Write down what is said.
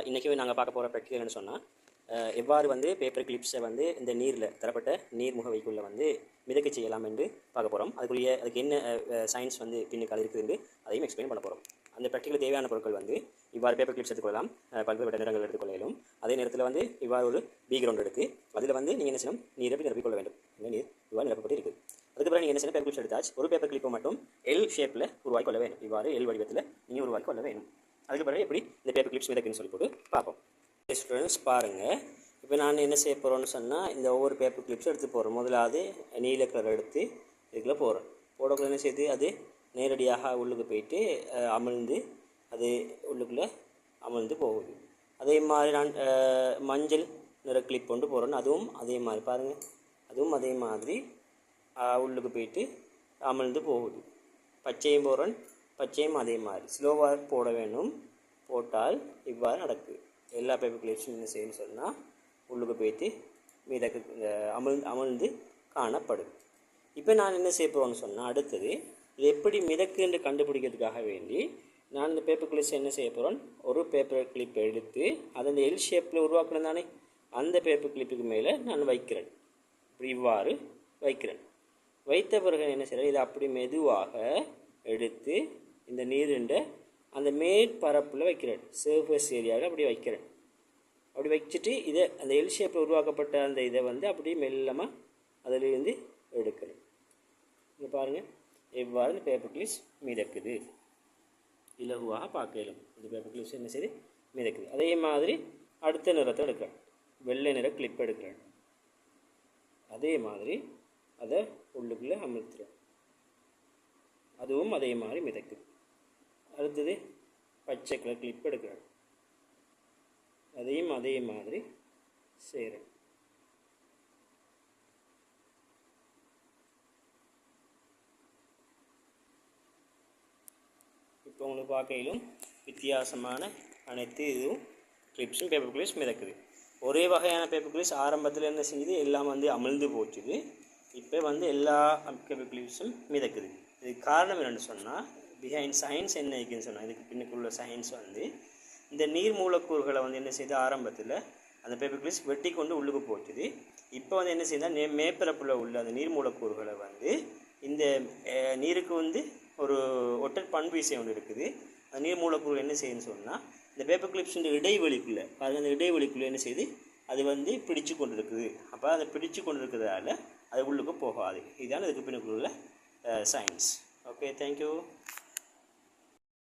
இன்றைக்கி நாங்கள் பார்க்க போகிற ப்ராக்டிக்கல்னு சொன்னால் எவ்வாறு வந்து பேப்பர் கிளிப்ஸை வந்து இந்த நீரில் தரப்பட்ட நீர் முகவைக்குள்ளே வந்து மிதக்க செய்யலாம் என்று பார்க்க போகிறோம். அதுக்கு என்ன சயின்ஸ் வந்து பின்னுக்கால் இருக்குதுன்னு அதையும் எக்ஸ்பிளைன் பண்ண போகிறோம். அந்த ப்ராக்டிக்கல் தேவையான பொருட்கள் வந்து இவ்வாறு பேப்பர் கிளிப்ஸ் எடுத்துக்கொள்ளலாம், பல்வேறு நிறங்கள் எடுத்துக்கொள்ளையிலும். அதே நேரத்தில் வந்து இவ்வாறு ஒரு பீக்ரவுண்ட் எடுத்து அதில் வந்து நீங்கள் என்ன செய்யணும், நீரை நிரப்பிக்கொள்ள வேண்டும். இந்த நீர் இவ்வாறு நிரப்பப்பட்டு இருக்குது. அதுக்கப்புறம் நீங்கள் என்ன செய்யணும், பேப்பர் கிளிப்ஸ் எடுத்தாச்சு ஒரு பேப்பர் கிளிப்பை மட்டும் எல் ஷேப்பில் உருவாக்கி கொள்ள வேண்டும். இவ்வாறு எல் வடிவத்தில் நீங்கள் உருவாக்கி கொள்ள வேண்டும். அதுக்கு பிறகு எப்படி இந்த பேப்பர் கிளிப்ஸ் மிதக்குன்னு சொல்லி போட்டு பார்ப்போம். ஸ்டூடெண்ட்ஸ் பாருங்கள், இப்போ நான் என்ன செய்ய போகிறோன்னு சொன்னால் இந்த ஒவ்வொரு பேப்பர் கிளிப்ஸ் எடுத்து போகிறோம். முதலாவது நீல கலர் எடுத்து இதுக்குள்ளே போகிறோம். போடக்குள்ள என்ன செய்யுது, அது நேரடியாக உள்ளுக்கு போயிட்டு அமிழ்ந்து அது உள்ளுக்குள்ளே அமிழ்ந்து போகுது. அதே மாதிரி நான் மஞ்சள் நிற கிளிப் கொண்டு போகிறோன்னு அதுவும் அதே மாதிரி பாருங்கள், அதுவும் அதே மாதிரி உள்ளுக்கு போயிட்டு அமிழ்ந்து போகுது. பச்சையும் போகிறோன், பச்சையும் அதே மாதிரி ஸ்லோவாக போட வேண்டும். போட்டால் இவ்வாறு நடக்குது. எல்லா பேப்பர் கிளிப்ஸும் என்ன செய்யணும்னு சொன்னால் உள்ளுக்கு போயிட்டு மிதக்கு அமிழ்ந்து காணப்படும். இப்போ நான் என்ன செய்ய போகிறேன்னு சொன்னால் அடுத்தது இது எப்படி மிதக்கு என்று கண்டுபிடிக்கிறதுக்காக வேண்டி நான் இந்த பேப்பர் கிளிப்ஸ் என்ன செய்ய போகிறேன், ஒரு பேப்பர் கிளிப் எடுத்து அதை இந்த எல் ஷேப்பில் உருவாக்கணும் தானே, அந்த பேப்பர் கிளிப்புக்கு மேலே நான் வைக்கிறேன். இப்படி இவ்வாறு வைக்கிறேன். வைத்த பிறகு என்ன செய்கிறேன், இதை அப்படி மெதுவாக எடுத்து இந்த நீருண்ட அந்த மேற்பரப்பில் வைக்கிறேன். சர்ஃபேஸ் ஏரியாவில் அப்படி வைக்கிறேன். அப்படி வச்சுட்டு இதை அந்த எல் ஷேப்பில் உருவாக்கப்பட்ட அந்த இதை வந்து அப்படி மெல்லமாக அதிலிருந்து எடுக்கிறேன். இங்கே பாருங்கள் எவ்வாறு இந்த பேப்பர் கிளிப்ஸ் மிதக்குது. இலகுவாக பார்க்கலாம். இந்த பேப்பர் கிளிப்ஸ் என்ன செய்து மிதக்குது. அதே மாதிரி அடுத்த நிறத்தை எடுக்கிறேன், வெள்ளை நிற கிளிப் எடுக்கிறேன். அதே மாதிரி அதை உள்ளுக்குள்ளே அமர்த்துறேன். அதுவும் அதே மாதிரி மிதக்குது. அடுத்தது பச்சை கலர் கிளிப் எடுக்கிறேன். அதையும் அதே மாதிரி செய்கிறேன். இப்போ உங்களுக்கு பார்க்கையிலும் வித்தியாசமான அனைத்து இதுவும் கிளிப்ஸும் பேப்பர் கிளிப்ஸ் மிதக்குது. ஒரே வகையான பேப்பர் கிளிப்ஸ் ஆரம்பத்தில் என்ன செஞ்சுது, எல்லாம் வந்து அமிழ்ந்து போச்சுது. இப்போ வந்து எல்லா பேப்பர் கிளிப்ஸும் மிதக்குது. இதுக்கு காரணம் என்னென்னு சொன்னால் பிஹைண்ட் சயின்ஸ் என்ன இருக்குன்னு சொன்னால் இதுக்கு பின்னுக்குள்ள சயின்ஸ் வந்து இந்த நீர் மூலக்கூறுகளை வந்து என்ன செய்யுது, ஆரம்பத்தில் அந்த பேப்பர் கிளிப்ஸ் வெட்டி கொண்டு உள்ளுக்கு போச்சுது. இப்போ வந்து என்ன செய்யுதுன்னா மேற்பரப்பில் உள்ள அந்த நீர் மூலக்கூறுகளை வந்து இந்த நீருக்கு வந்து ஒரு ஒட்டல் பண்பு விஷயம் ஒன்று இருக்குது. அந்த நீர் மூலக்கூறுகள் என்ன செய்யுதுன்னு சொன்னால் இந்த பேப்பர் கிளிப்ஸ் இடைவெளிக்குள்ளே அது அந்த இடைவெளிக்குள்ளே என்ன செய்யுது, அது வந்து பிடிச்சு கொண்டு இருக்குது. அப்போ அதை பிடிச்சு கொண்டு இருக்கிறதால அது உள்ளுக்கு போகாது. இதுதான் இதுக்கு பின்னுக்குள்ள சயின்ஸ். Okay, thank you.